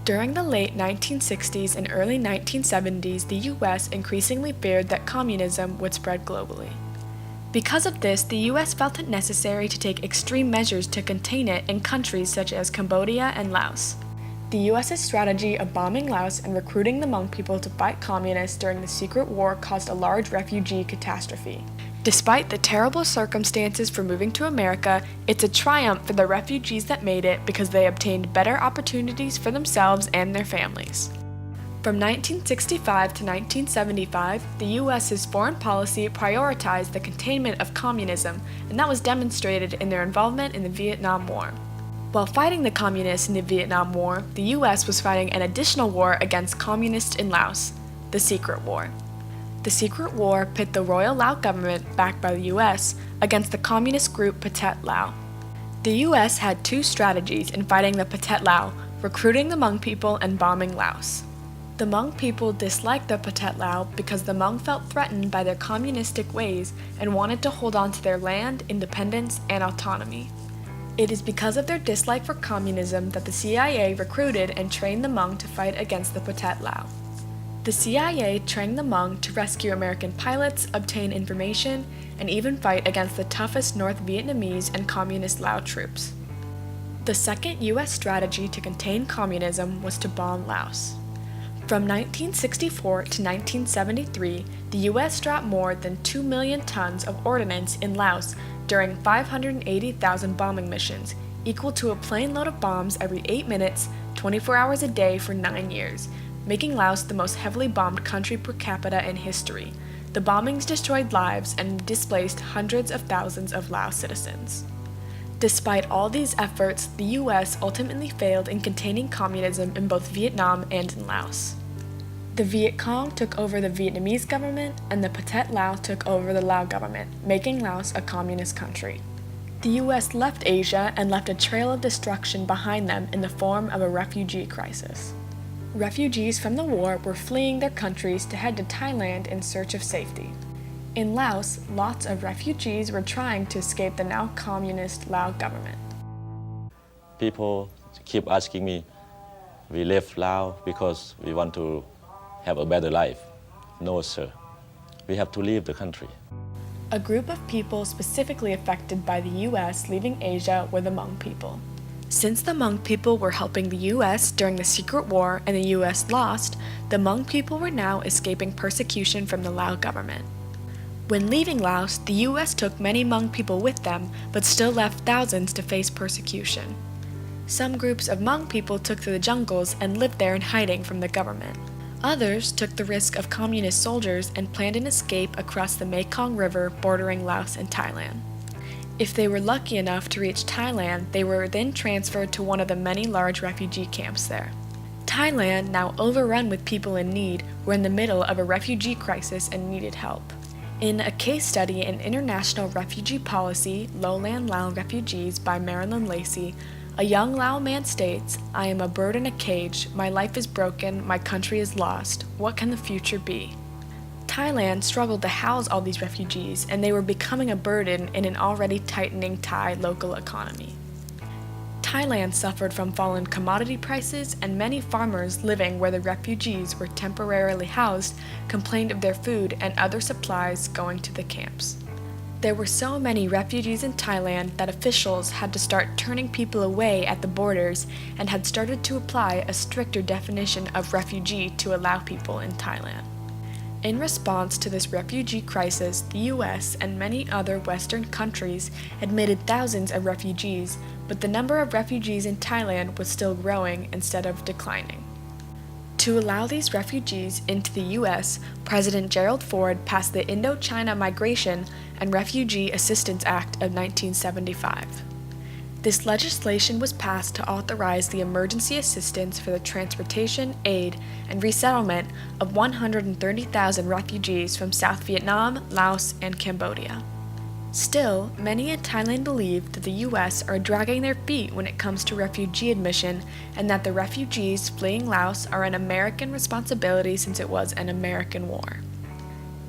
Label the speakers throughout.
Speaker 1: During the late 1960s and early 1970s, the US increasingly feared that communism would spread globally. Because of this, the US felt it necessary to take extreme measures to contain it in countries such as Cambodia and Laos. The US's strategy of bombing Laos and recruiting the Hmong people to fight communists during the secret war caused a large refugee catastrophe. Despite the terrible circumstances for moving to America, it's a triumph for the refugees that made it because they obtained better opportunities for themselves and their families. From 1965 to 1975, the US's foreign policy prioritized the containment of communism, and that was demonstrated in their involvement in the Vietnam War. While fighting the communists in the Vietnam War, the US was fighting an additional war against communists in Laos, the Secret War. The Secret War pit the Royal Lao government, backed by the US, against the communist group Pathet Lao. The US had two strategies in fighting the Pathet Lao, recruiting the Hmong people and bombing Laos. The Hmong people disliked the Pathet Lao because the Hmong felt threatened by their communistic ways and wanted to hold on to their land, independence, and autonomy. It is because of their dislike for communism that the CIA recruited and trained the Hmong to fight against the Pathet Lao. The CIA trained the Hmong to rescue American pilots, obtain information, and even fight against the toughest North Vietnamese and Communist Lao troops. The second US strategy to contain communism was to bomb Laos. From 1964 to 1973, the US dropped more than 2 million tons of ordnance in Laos during 580,000 bombing missions, equal to a plane load of bombs every 8 minutes, 24 hours a day for 9 years, making Laos the most heavily bombed country per capita in history. The bombings destroyed lives and displaced hundreds of thousands of Lao citizens. Despite all these efforts, the US ultimately failed in containing communism in both Vietnam and in Laos. The Viet Cong took over the Vietnamese government, and the Pathet Lao took over the Lao government, making Laos a communist country. The US left Asia and left a trail of destruction behind them in the form of a refugee crisis. Refugees from the war were fleeing their countries to head to Thailand in search of safety. In Laos, lots of refugees were trying to escape the now communist Lao government.
Speaker 2: People keep asking me, we left Laos because we want to have a better life. No, sir. We have to leave the country.
Speaker 1: A group of people specifically affected by the US leaving Asia were the Hmong people. Since the Hmong people were helping the US during the Secret War and the US lost, the Hmong people were now escaping persecution from the Lao government. When leaving Laos, the US took many Hmong people with them, but still left thousands to face persecution. Some groups of Hmong people took to the jungles and lived there in hiding from the government. Others took the risk of communist soldiers and planned an escape across the Mekong River bordering Laos and Thailand. If they were lucky enough to reach Thailand, they were then transferred to one of the many large refugee camps there. Thailand, now overrun with people in need, were in the middle of a refugee crisis and needed help. In a case study in International Refugee Policy, Lowland Lao Refugees by Marilyn Lacey, a young Lao man states, "I am a bird in a cage, my life is broken, my country is lost, what can the future be?" Thailand struggled to house all these refugees, and they were becoming a burden in an already tightening Thai local economy. Thailand suffered from fallen commodity prices, and many farmers living where the refugees were temporarily housed complained of their food and other supplies going to the camps. There were so many refugees in Thailand that officials had to start turning people away at the borders and had started to apply a stricter definition of refugee to allow people in Thailand. In response to this refugee crisis, the US and many other Western countries admitted thousands of refugees, but the number of refugees in Thailand was still growing instead of declining. To allow these refugees into the US, President Gerald Ford passed the Indochina Migration and Refugee Assistance Act of 1975. This legislation was passed to authorize the emergency assistance for the transportation, aid, and resettlement of 130,000 refugees from South Vietnam, Laos, and Cambodia. Still, many in Thailand believe that the US are dragging their feet when it comes to refugee admission, and that the refugees fleeing Laos are an American responsibility since it was an American war.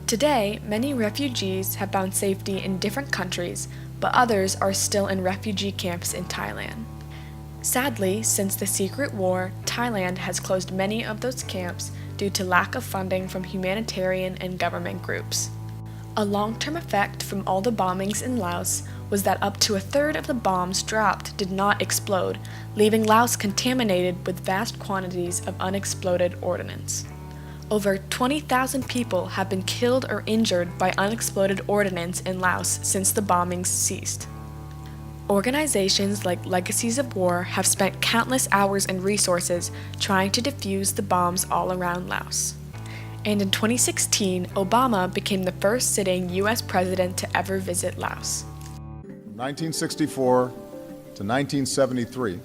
Speaker 1: Today, many refugees have found safety in different countries, but others are still in refugee camps in Thailand. Sadly, since the secret war, Thailand has closed many of those camps due to lack of funding from humanitarian and government groups. A long-term effect from all the bombings in Laos was that up to a third of the bombs dropped did not explode, leaving Laos contaminated with vast quantities of unexploded ordnance. Over 20,000 people have been killed or injured by unexploded ordnance in Laos since the bombings ceased. Organizations like Legacies of War have spent countless hours and resources trying to defuse the bombs all around Laos. And in 2016, Obama became the first sitting U.S. president to ever visit Laos.
Speaker 3: From 1964 to 1973,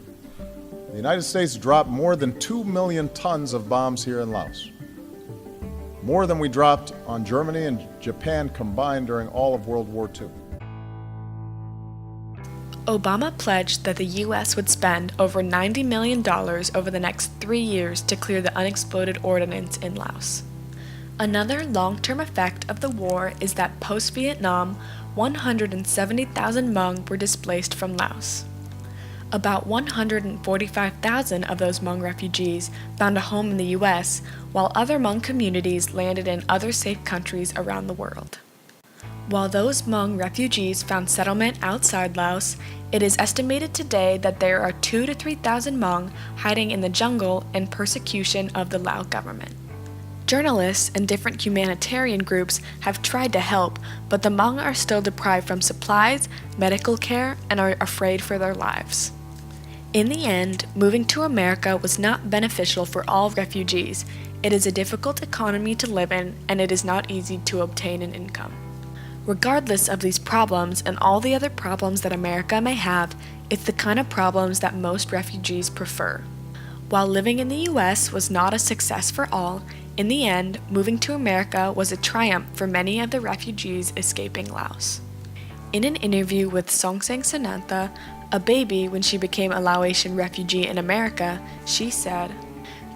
Speaker 3: the United States dropped more than 2 million tons of bombs here in Laos. More than we dropped on Germany and Japan combined during all of World War II.
Speaker 1: Obama pledged that the U.S. would spend over $90 million over the next 3 years to clear the unexploded ordnance in Laos. Another long-term effect of the war is that post-Vietnam, 170,000 Hmong were displaced from Laos. About 145,000 of those Hmong refugees found a home in the U.S., while other Hmong communities landed in other safe countries around the world. While those Hmong refugees found settlement outside Laos, it is estimated today that there are 2,000 to 3,000 Hmong hiding in the jungle in persecution of the Lao government. Journalists and different humanitarian groups have tried to help, but the Hmong are still deprived from supplies, medical care, and are afraid for their lives. In the end, moving to America was not beneficial for all refugees. It is a difficult economy to live in, and it is not easy to obtain an income. Regardless of these problems and all the other problems that America may have, it's the kind of problems that most refugees prefer. While living in the U.S. was not a success for all, in the end, moving to America was a triumph for many of the refugees escaping Laos. In an interview with Songsang Sanantha, a baby when she became a Laotian refugee in America, she said,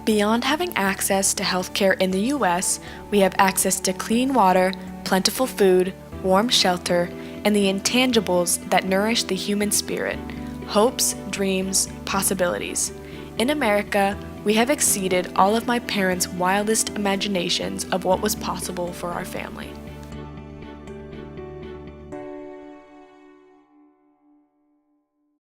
Speaker 1: "Beyond having access to healthcare in the U.S., we have access to clean water, plentiful food, warm shelter, and the intangibles that nourish the human spirit, hopes, dreams, possibilities. In America, we have exceeded all of my parents' wildest imaginations of what was possible for our family."